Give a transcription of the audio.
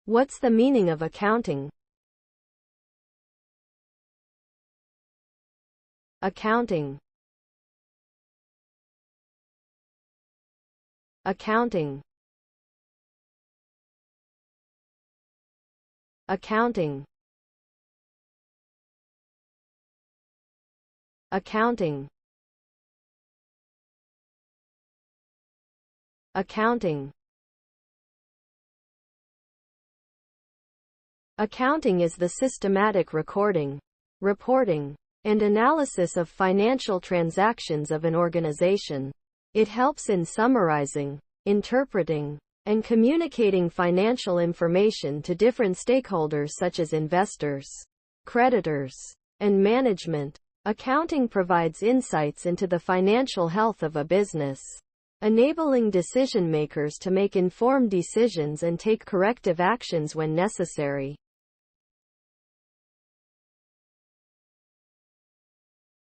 What's the meaning of accounting? Accounting. Accounting. Accounting. Accounting. Accounting. Accounting is the systematic recording, reporting, and analysis of financial transactions of an organization. It helps in summarizing, interpreting, and communicating financial information to different stakeholders such as investors, creditors, and management. Accounting provides insights into the financial health of a business, enabling decision-makers to make informed decisions and take corrective actions when necessary.